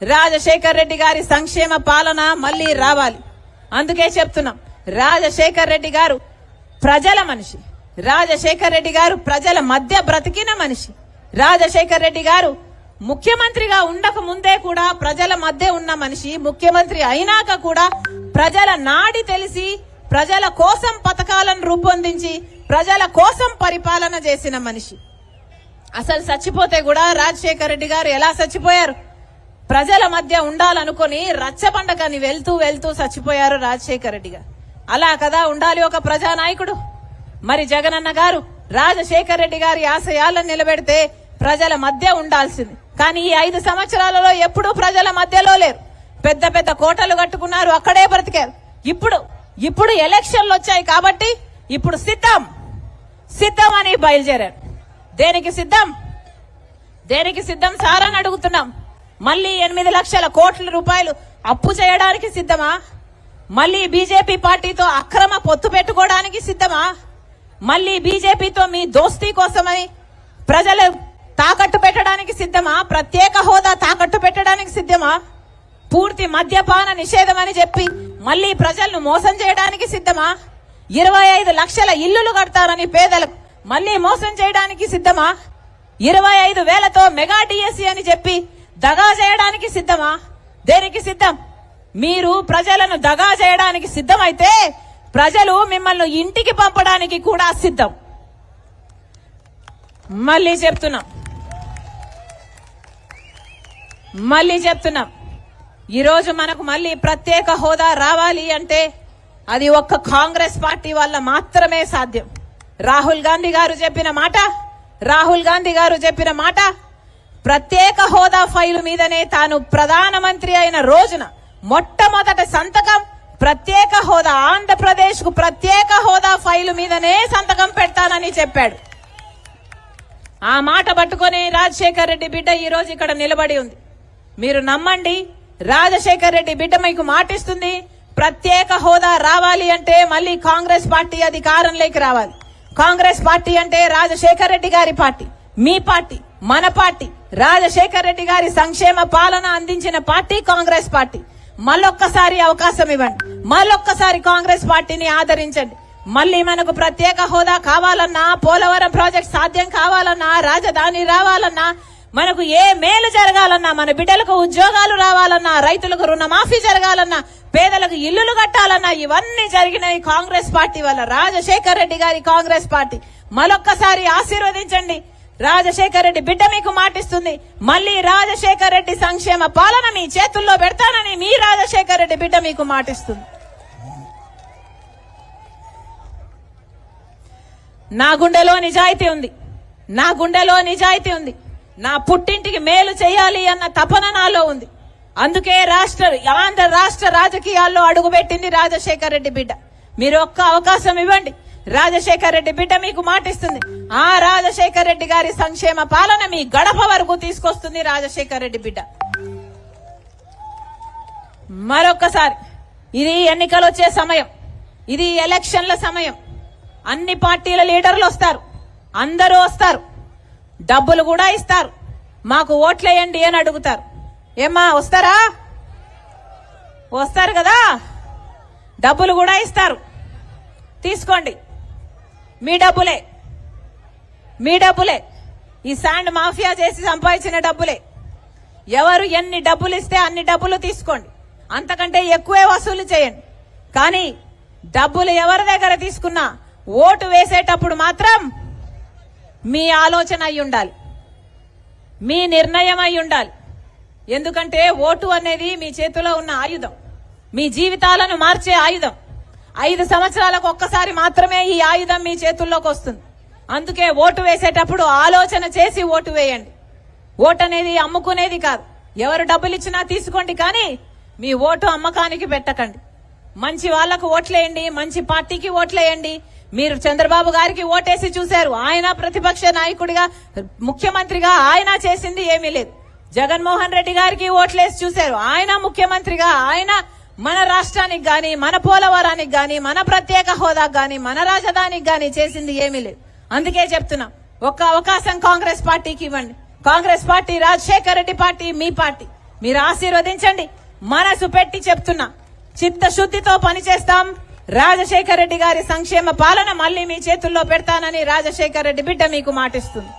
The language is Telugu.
రాజశేఖర్ రెడ్డి గారి సంక్షేమ పాలన మళ్ళీ రావాలి. అందుకే చెప్తున్నాం, రాజశేఖర్ రెడ్డి గారు ప్రజల మనిషి. రాజశేఖర్ రెడ్డి గారు ప్రజల మధ్య బ్రతికిన మనిషి. రాజశేఖర్ రెడ్డి గారు ముఖ్యమంత్రిగా ఉండక ముందే కూడా ప్రజల మధ్య ఉన్న మనిషి. ముఖ్యమంత్రి అయినాక కూడా ప్రజల నాడి తెలిసి ప్రజల కోసం పథకాలను రూపొందించి ప్రజల కోసం పరిపాలన చేసిన మనిషి. అసలు చచ్చిపోతే కూడా రాజశేఖర్ రెడ్డి గారు ఎలా చచ్చిపోయారు? ప్రజల మధ్య ఉండాలనుకుని రచ్చబండకని వెళ్తూ వెళ్తూ చచ్చిపోయారు రాజశేఖర్ రెడ్డి గారు. అలా కదా ఉండాలి ఒక ప్రజానాయకుడు. మరి జగనన్న గారు రాజశేఖర్ రెడ్డి గారి ఆశయాలను నిలబెడితే ప్రజల మధ్య ఉండాల్సింది. కానీ ఈ 5 సంవత్సరాలలో ఎప్పుడూ ప్రజల మధ్యలో లేరు. పెద్ద పెద్ద కోటలు కట్టుకున్నారు, అక్కడే బ్రతికారు. ఇప్పుడు ఎలక్షన్లు వచ్చాయి కాబట్టి ఇప్పుడు సిద్ధం అని బయలుదేరారు. దేనికి సిద్ధం సార్ అని అడుగుతున్నాం. మళ్ళీ 8 లక్షల కోట్ల రూపాయలు అప్పు చేయడానికి సిద్ధమా? మళ్ళీ బీజేపీ పార్టీతో అక్రమ పొత్తు పెట్టుకోవడానికి సిద్ధమా? మళ్ళీ బీజేపీతో మీ దోస్తీ కోసమని ప్రజలు తాకట్టు పెట్టడానికి సిద్ధమా? ప్రత్యేక హోదా తాకట్టు పెట్టడానికి సిద్ధమా? పూర్తి మద్యపాన నిషేధం అని చెప్పి మళ్ళీ ప్రజలను మోసం చేయడానికి సిద్ధమా? 25 లక్షల ఇల్లులు కడతారని పేదలకు మళ్ళీ మోసం చేయడానికి సిద్ధమా? 25,000తో మెగా డిఎస్సీ అని చెప్పి దగా చేయడానికి సిద్ధమా? దేనికి సిద్ధం? మీరు ప్రజలను దగా చేయడానికి సిద్ధమైతే ప్రజలు మిమ్మల్ని ఇంటికి పంపడానికి కూడా సిద్ధం. మళ్ళీ చెప్తున్నాం, ఈరోజు మనకు మళ్ళీ ప్రత్యేక హోదా రావాలి అంటే అది ఒక్క కాంగ్రెస్ పార్టీ వల్ల మాత్రమే సాధ్యం. రాహుల్ గాంధీ గారు చెప్పిన మాట ప్రత్యేక హోదా ఫైలు మీదనే తాను ప్రధానమంత్రి అయిన రోజున మొట్టమొదటి సంతకం ప్రత్యేక హోదా, ఆంధ్రప్రదేశ్ కు ప్రత్యేక హోదా ఫైలు మీదనే సంతకం పెడతానని చెప్పాడు. ఆ మాట పట్టుకొని రాజశేఖర్ రెడ్డి బిడ్డ ఈ రోజు ఇక్కడ నిలబడి ఉంది. మీరు నమ్మండి, రాజశేఖర్ రెడ్డి బిడ్డ మీకు మాటిస్తుంది. ప్రత్యేక హోదా రావాలి అంటే మళ్ళీ కాంగ్రెస్ పార్టీ అధికారంలోకి రావాలి. కాంగ్రెస్ పార్టీ అంటే రాజశేఖర్ రెడ్డి గారి పార్టీ, మీ పార్టీ, మన పార్టీ. రాజశేఖర్ రెడ్డి గారి సంక్షేమ పాలన అందించిన పార్టీ కాంగ్రెస్ పార్టీ. మళ్ళొక్కసారి అవకాశం ఇవ్వండి, మళ్ళొక్కసారి కాంగ్రెస్ పార్టీని ఆదరించండి. మళ్ళీ మనకు ప్రత్యేక హోదా కావాలన్నా, పోలవరం ప్రాజెక్ట్ సాధ్యం కావాలన్నా, రాజధాని రావాలన్నా, మనకు ఏ మేలు జరగాలన్నా, మన బిడ్డలకు ఉద్యోగాలు రావాలన్నా, రైతులకు రుణమాఫీ జరగాలన్నా, పేదలకు ఇల్లులు కట్టాలన్నా, ఇవన్నీ జరిగినాయి కాంగ్రెస్ పార్టీ వల్ల. రాజశేఖర్ రెడ్డి గారి కాంగ్రెస్ పార్టీ. మరొక్కసారి ఆశీర్వదించండి. రాజశేఖర్ రెడ్డి బిడ్డ మీకు మాటిస్తుంది, మళ్ళీ రాజశేఖర్ రెడ్డి సంక్షేమ పాలన మీ చేతుల్లో పెడతానని మీ రాజశేఖర్ రెడ్డి బిడ్డ మీకు మాటిస్తుంది. నా గుండెలో నిజాయితీ ఉంది. నా పుట్టింటికి మేలు చేయాలి అన్న తపన నాలో ఉంది. అందుకే ఆంధ్ర రాష్ట్ర రాజకీయాల్లో అడుగుపెట్టింది రాజశేఖర్ రెడ్డి బిడ్డ. మీరు ఒక్క అవకాశం ఇవ్వండి, రాజశేఖర్ రెడ్డి బిడ్డ మీకు మాటిస్తుంది. ఆ రాజశేఖర్ రెడ్డి గారి సంక్షేమ పాలన మీ గడప వరకు తీసుకొస్తుంది రాజశేఖర్ రెడ్డి బిడ్డ. మరొక్కసారి, ఇది ఎన్నికలు వచ్చే సమయం, ఇది ఎలక్షన్ల సమయం. అన్ని పార్టీల లీడర్లు వస్తారు, అందరూ వస్తారు, డబ్బులు కూడా ఇస్తారు. మాకు ఓట్లేయండి అని అడుగుతారు. ఏమ్మా వస్తారు కదా, డబ్బులు కూడా ఇస్తారు, తీసుకోండి. మీ డబ్బులే ఈ శాండ్ మాఫియా చేసి సంపాదించిన డబ్బులే. ఎవరు ఎన్ని డబ్బులు ఇస్తే అన్ని డబ్బులు తీసుకోండి, అంతకంటే ఎక్కువే వసూలు చేయండి. కానీ డబ్బులు ఎవరి దగ్గర తీసుకున్నా ఓటు వేసేటప్పుడు మాత్రం మీ ఆలోచన అయి ఉండాలి, మీ నిర్ణయం అయి ఉండాలి. ఎందుకంటే ఓటు అనేది మీ చేతిలో ఉన్న ఆయుధం, మీ జీవితాలను మార్చే ఆయుధం. 5 సంవత్సరాలకు ఒక్కసారి మాత్రమే ఈ ఆయుధం మీ చేతుల్లోకి వస్తుంది. అందుకే ఓటు వేసేటప్పుడు ఆలోచన చేసి ఓటు వేయండి. ఓటు అనేది అమ్ముకునేది కాదు. ఎవరు డబ్బులు ఇచ్చినా తీసుకోండి, కానీ మీ ఓటు అమ్మకానికి పెట్టకండి. మంచి వాళ్లకు ఓట్లేయండి, మంచి పార్టీకి ఓట్లేయండి. మీరు చంద్రబాబు గారికి ఓటేసి చూశారు, ఆయన ప్రతిపక్ష నాయకుడిగా, ముఖ్యమంత్రిగా ఆయన చేసింది ఏమీ లేదు. జగన్మోహన్ రెడ్డి గారికి ఓట్లేసి చూశారు, ఆయన ముఖ్యమంత్రిగా, ఆయన మన రాష్ట్రానికి గాని, మన పోలవరానికి గాని, మన ప్రత్యేక హోదాకు గాని, మన రాజధానికి గాని చేసింది ఏమీ లేదు. అందుకే చెప్తున్నా, ఒక్క అవకాశం కాంగ్రెస్ పార్టీకి ఇవ్వండి. కాంగ్రెస్ పార్టీ, రాజశేఖర్ రెడ్డి పార్టీ మీ పార్టీ. మీరు ఆశీర్వదించండి. మనసు పెట్టి చెప్తున్నా, చిత్తశుద్ధితో పనిచేస్తాం. రాజశేఖర రెడ్డి గారి సంక్షేమ పాలన మళ్ళీ మీ చేతుల్లో పెడతానని రాజశేఖర రెడ్డి బిడ్డ మీకు మాటిస్తుంది.